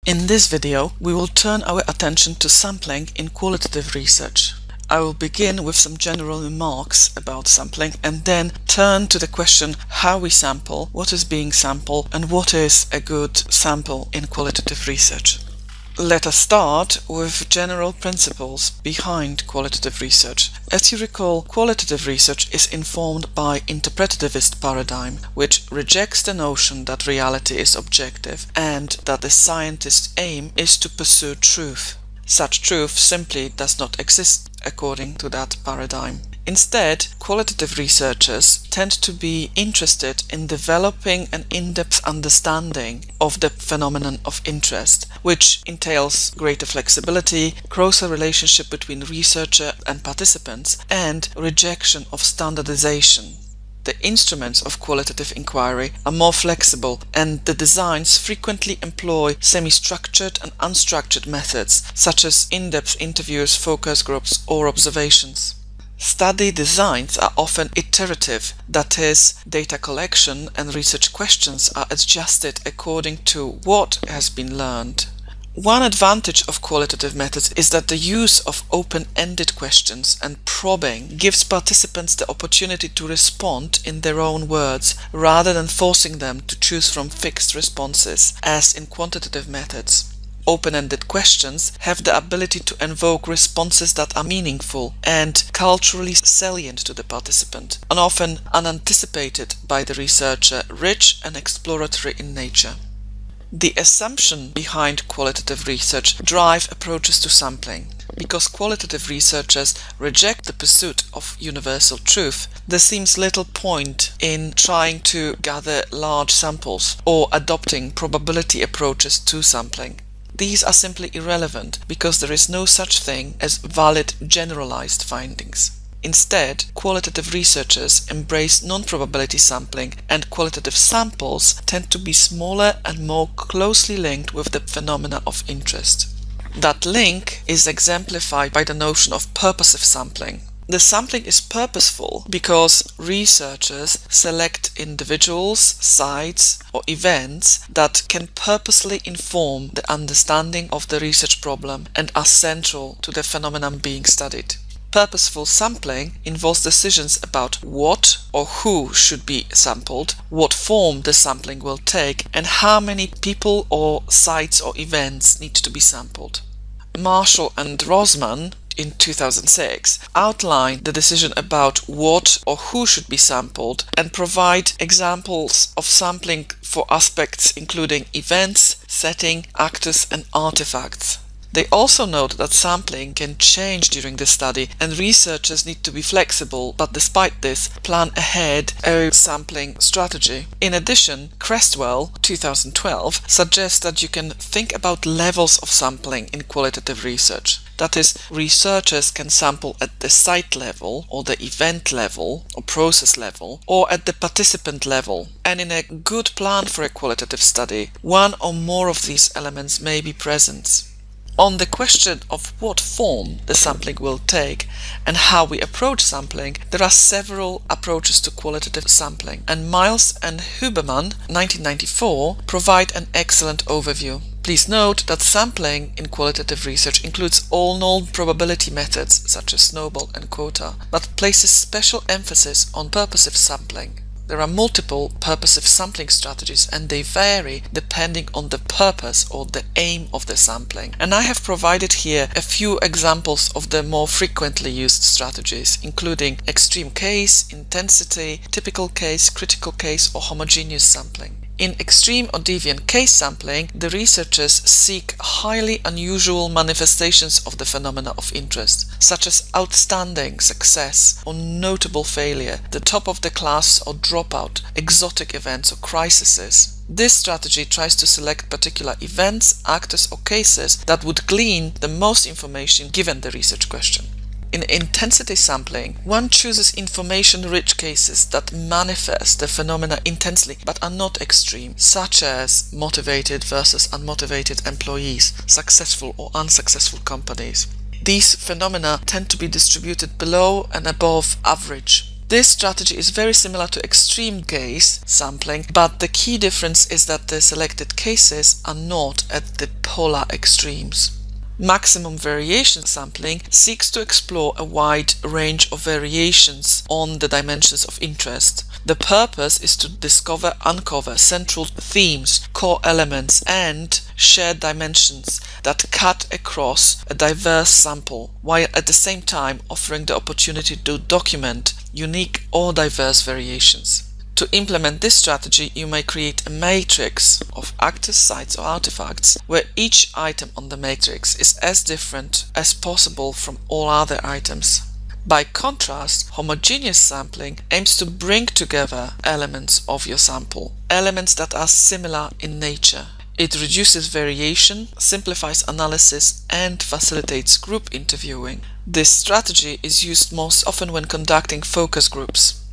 In this video, we will turn our attention to sampling in qualitative research. I will begin with some general remarks about sampling and then turn to the question how we sample, what is being sampled, and what is a good sample in qualitative research. Let us start with general principles behind qualitative research. As you recall, qualitative research is informed by interpretativist paradigm, which rejects the notion that reality is objective and that the scientist's aim is to pursue truth. Such truth simply does not exist according to that paradigm. Instead, qualitative researchers tend to be interested in developing an in-depth understanding of the phenomenon of interest, which entails greater flexibility, closer relationship between researcher and participants, and rejection of standardization. The instruments of qualitative inquiry are more flexible, and the designs frequently employ semi-structured and unstructured methods, such as in-depth interviews, focus groups, or observations. Study designs are often iterative, that is, data collection and research questions are adjusted according to what has been learned. One advantage of qualitative methods is that the use of open-ended questions and probing gives participants the opportunity to respond in their own words rather than forcing them to choose from fixed responses, as in quantitative methods. Open-ended questions have the ability to evoke responses that are meaningful and culturally salient to the participant, and often unanticipated by the researcher, rich and exploratory in nature. The assumption behind qualitative research drive approaches to sampling. Because qualitative researchers reject the pursuit of universal truth, there seems little point in trying to gather large samples or adopting probability approaches to sampling. These are simply irrelevant because there is no such thing as valid generalized findings. Instead, qualitative researchers embrace non-probability sampling, and qualitative samples tend to be smaller and more closely linked with the phenomena of interest. That link is exemplified by the notion of purposive sampling. The sampling is purposeful because researchers select individuals, sites, or events that can purposely inform the understanding of the research problem and are central to the phenomenon being studied. Purposeful sampling involves decisions about what or who should be sampled, what form the sampling will take, and how many people or sites or events need to be sampled. Marshall and Rosman in 2006 outline the decision about what or who should be sampled and provide examples of sampling for aspects including events, setting, actors, and artifacts. They also note that sampling can change during the study and researchers need to be flexible, but despite this, plan ahead a sampling strategy. In addition, Cresswell, 2012, suggests that you can think about levels of sampling in qualitative research. That is, researchers can sample at the site level, or the event level, or process level, or at the participant level. And in a good plan for a qualitative study, one or more of these elements may be present. On the question of what form the sampling will take and how we approach sampling, there are several approaches to qualitative sampling, and Miles and Huberman, 1994, provide an excellent overview. Please note that sampling in qualitative research includes all known probability methods such as snowball and quota, but places special emphasis on purposive sampling. There are multiple purposive sampling strategies and they vary depending on the purpose or the aim of the sampling. And I have provided here a few examples of the more frequently used strategies, including extreme case, intensity, typical case, critical case, or homogeneous sampling. In extreme or deviant case sampling, the researchers seek highly unusual manifestations of the phenomena of interest, such as outstanding success or notable failure, the top of the class or dropout, exotic events or crises. This strategy tries to select particular events, actors or cases that would glean the most information given the research question. In intensity sampling, one chooses information-rich cases that manifest the phenomena intensely but are not extreme, such as motivated versus unmotivated employees, successful or unsuccessful companies. These phenomena tend to be distributed below and above average. This strategy is very similar to extreme case sampling, but the key difference is that the selected cases are not at the polar extremes. Maximum variation sampling seeks to explore a wide range of variations on the dimensions of interest. The purpose is to uncover central themes, core elements, and shared dimensions that cut across a diverse sample, while at the same time offering the opportunity to document unique or diverse variations. To implement this strategy, you may create a matrix of actors, sites, or artifacts where each item on the matrix is as different as possible from all other items. By contrast, homogeneous sampling aims to bring together elements of your sample, elements that are similar in nature. It reduces variation, simplifies analysis, and facilitates group interviewing. This strategy is used most often when conducting focus groups.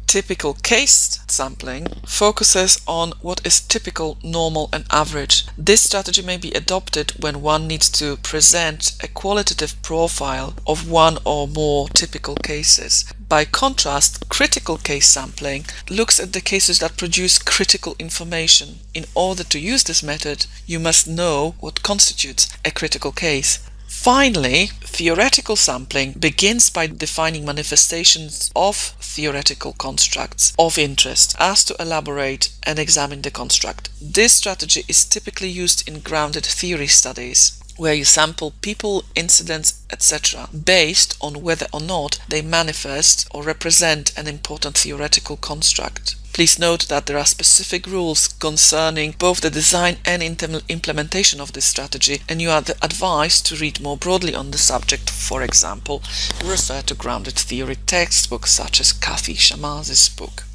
Typical case sampling focuses on what is typical, normal, and average. This strategy may be adopted when one needs to present a qualitative profile of one or more typical cases. By contrast, critical case sampling looks at the cases that produce critical information. In order to use this method, you must know what constitutes a critical case. Finally, theoretical sampling begins by defining manifestations of theoretical constructs of interest as to elaborate and examine the construct. This strategy is typically used in grounded theory studies, where you sample people, incidents, etc., based on whether or not they manifest or represent an important theoretical construct. Please note that there are specific rules concerning both the design and implementation of this strategy, and you are advised to read more broadly on the subject. For example, refer to grounded theory textbooks such as Kathy Shamaz's book.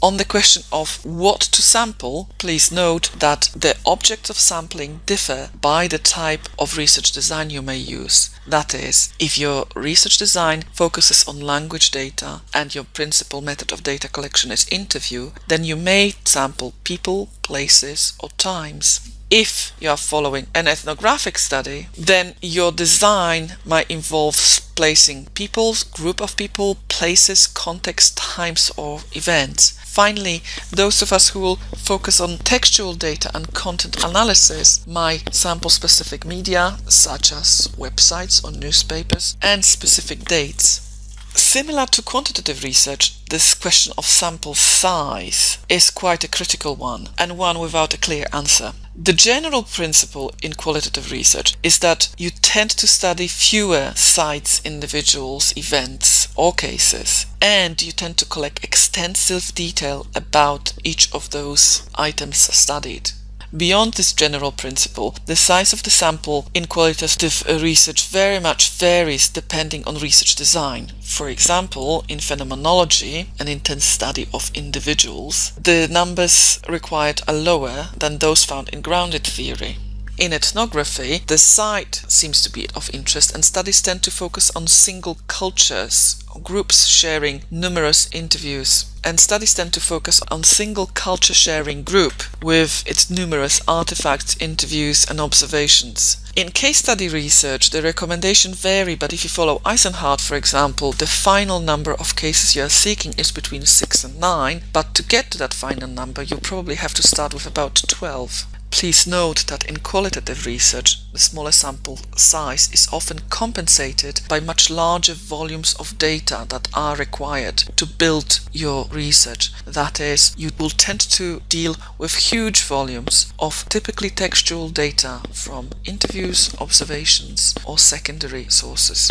On the question of what to sample, please note that the objects of sampling differ by the type of research design you may use. That is, if your research design focuses on language data and your principal method of data collection is interview, then you may sample people, places, or times. If you are following an ethnographic study, then your design might involve placing people, group of people, places, context, times, or events. Finally, those of us who will focus on textual data and content analysis might sample specific media, such as websites or newspapers, and specific dates. Similar to quantitative research, this question of sample size is quite a critical one, and one without a clear answer. The general principle in qualitative research is that you tend to study fewer sites, individuals, events, or cases, and you tend to collect extensive detail about each of those items studied. Beyond this general principle, the size of the sample in qualitative research very much varies depending on research design. For example, in phenomenology, an intense study of individuals, the numbers required are lower than those found in grounded theory. In ethnography, the site seems to be of interest, and studies tend to focus on single cultures or groups sharing numerous interviews. And studies tend to focus on single culture sharing group with its numerous artifacts, interviews, and observations. In case study research, the recommendations vary, but if you follow Eisenhardt, for example, the final number of cases you are seeking is between 6 and 9, but to get to that final number, you probably have to start with about 12. Please note that in qualitative research, the smaller sample size is often compensated by much larger volumes of data that are required to build your research. That is, you will tend to deal with huge volumes of typically textual data from interviews, observations, or secondary sources.